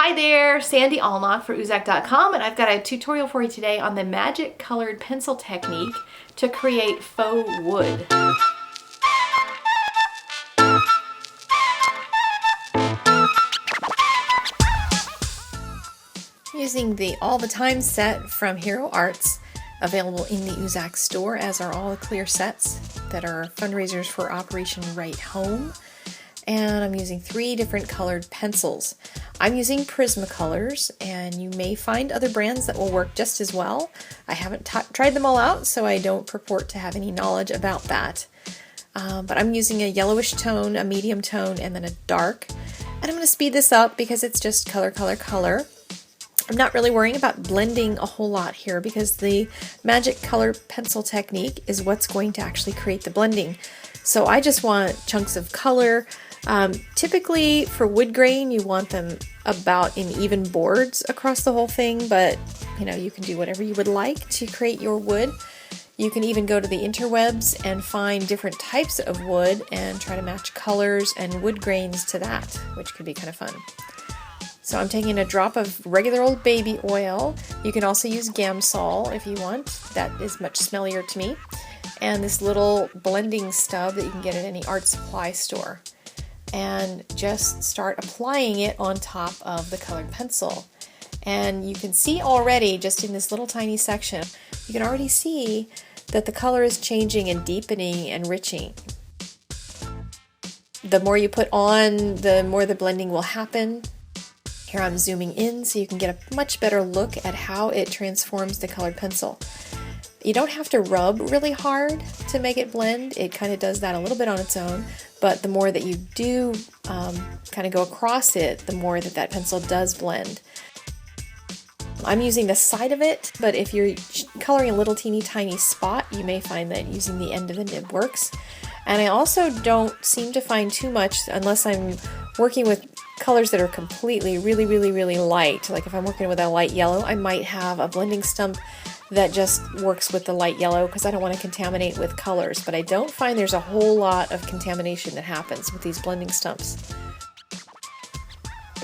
Hi there, Sandy Allnock for Uzak.com, and I've got a tutorial for you today on the magic colored pencil technique to create faux wood. Using the All the Time set from Hero Arts, available in the Uzak store, as are all the clear sets that are fundraisers for Operation Right Home. And I'm using 3 different colored pencils. I'm using Prismacolors, and you may find other brands that will work just as well. I haven't tried them all out, so I don't purport to have any knowledge about that. But I'm using a yellowish tone, a medium tone, and then a dark. And I'm going to speed this up because it's just color, color, color. I'm not really worrying about blending a whole lot here because the magic color pencil technique is what's going to actually create the blending. So I just want chunks of color. Typically for wood grain you want them about in even boards across the whole thing, but you can do whatever you would like to create your wood. You can even go to the interwebs and find different types of wood and try to match colors and wood grains to that, which could be kind of fun. So I'm taking a drop of regular old baby oil. You can also use Gamsol if you want. That is much smellier to me. And this little blending stub that you can get at any art supply store. And just start applying it on top of the colored pencil. And you can see already, just in this little tiny section, you can already see that the color is changing and deepening and enriching. The more you put on, the more the blending will happen. Here I'm zooming in so you can get a much better look at how it transforms the colored pencil. You don't have to rub really hard to make it blend. It kind of does that a little bit on its own, but the more that you do kind of go across it, the more that pencil does blend. I'm using the side of it, but if you're coloring a little teeny tiny spot, you may find that using the end of the nib works. And I also don't seem to find too much unless I'm working with colors that are completely really light. Like if I'm working with a light yellow, I might have a blending stump that just works with the light yellow because I don't want to contaminate with colors, but I don't find there's a whole lot of contamination that happens with these blending stumps.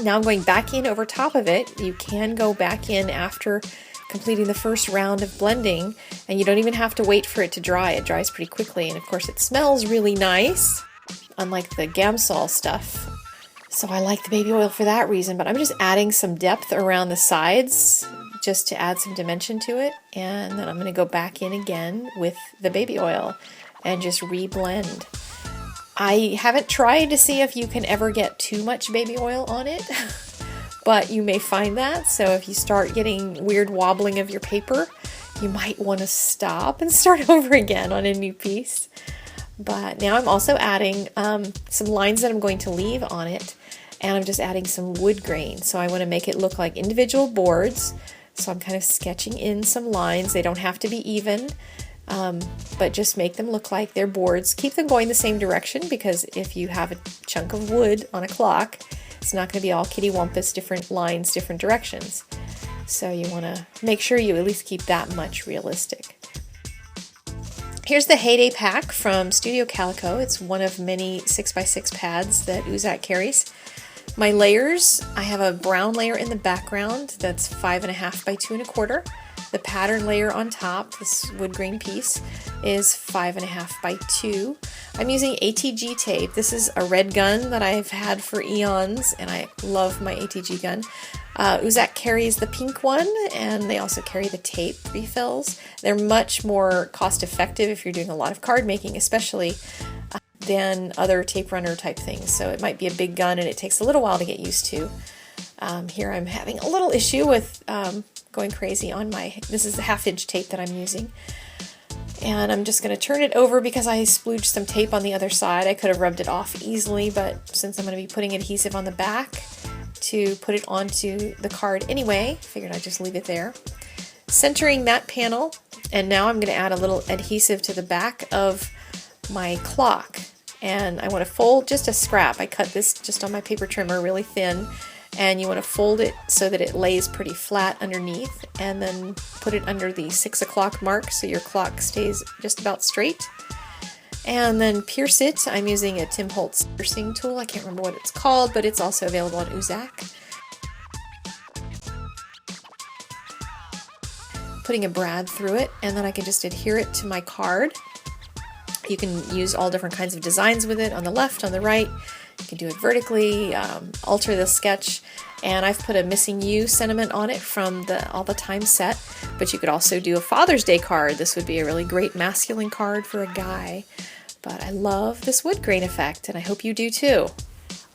Now I'm going back in over top of it. You can go back in after completing the first round of blending, and you don't even have to wait for it to dry. It dries pretty quickly, and of course it smells really nice, unlike the Gamsol stuff. So I like the baby oil for that reason, but I'm just adding some depth around the sides just to add some dimension to it, and then I'm going to go back in again with the baby oil and just re-blend. I haven't tried to see if you can ever get too much baby oil on it, but you may find that, so if you start getting weird wobbling of your paper, you might want to stop and start over again on a new piece. But now I'm also adding some lines that I'm going to leave on it, and I'm just adding some wood grain. So I want to make it look like individual boards. So I'm kind of sketching in some lines. They don't have to be even, but just make them look like they're boards. Keep them going the same direction, because if you have a chunk of wood on a clock, it's not going to be all kitty-wampus, different lines, different directions. So you want to make sure you at least keep that much realistic. Here's the Heyday pack from Studio Calico. It's one of many 6x6 pads that Uzak carries. My layers, I have a brown layer in the background that's 5.5 by 2.25. The pattern layer on top, this wood grain piece, is 5.5 by 2. I'm using ATG tape. This is a red gun that I've had for eons, and I love my ATG gun. Uzak carries the pink one, and they also carry the tape refills. They're much more cost effective if you're doing a lot of card making, especially than other tape runner type things. So it might be a big gun and it takes a little while to get used to. Here I'm having a little issue with going crazy on this is the 1/2" tape that I'm using. And I'm just going to turn it over because I splooged some tape on the other side. I could have rubbed it off easily, but since I'm going to be putting adhesive on the back to put it onto the card anyway, figured I'd just leave it there. Centering that panel, and now I'm going to add a little adhesive to the back of my clock, and I want to fold just a scrap. I cut this just on my paper trimmer really thin, and you want to fold it so that it lays pretty flat underneath, and then put it under the 6 o'clock mark so your clock stays just about straight. And then pierce it. I'm using a Tim Holtz piercing tool. I can't remember what it's called, but it's also available on Uzak. putting a brad through it, and then I can just adhere it to my card. You can use all different kinds of designs with it on the left, on the right. You can do it vertically, alter the sketch, and I've put a Missing You sentiment on it from the All the Time set, but you could also do a Father's Day card. This would be a really great masculine card for a guy, but I love this wood grain effect, and I hope you do too.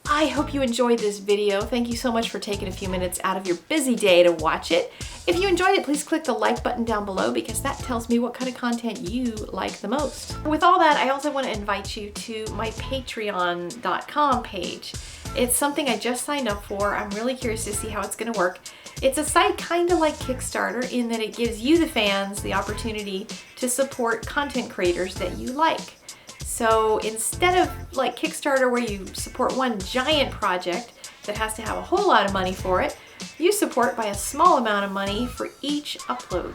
I hope you enjoyed this video. Thank you so much for taking a few minutes out of your busy day to watch it. If you enjoyed it, please click the like button down below because that tells me what kind of content you like the most. With all that, I also want to invite you to my patreon.com page. It's something I just signed up for. I'm really curious to see how it's going to work. It's a site kind of like Kickstarter in that it gives you, the fans, the opportunity to support content creators that you like. So instead of like Kickstarter where you support one giant project that has to have a whole lot of money for it, you support by a small amount of money for each upload.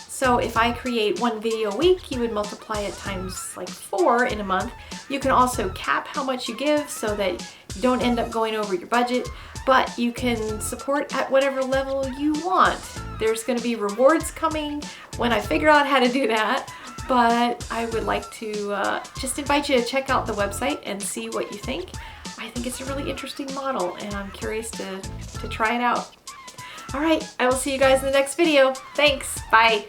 So if I create one video a week, you would multiply it times like 4 in a month. You can also cap how much you give so that you don't end up going over your budget, but you can support at whatever level you want. There's going to be rewards coming when I figure out how to do that. But I would like to just invite you to check out the website and see what you think. I think it's a really interesting model and I'm curious to try it out. All right, I will see you guys in the next video. Thanks, bye.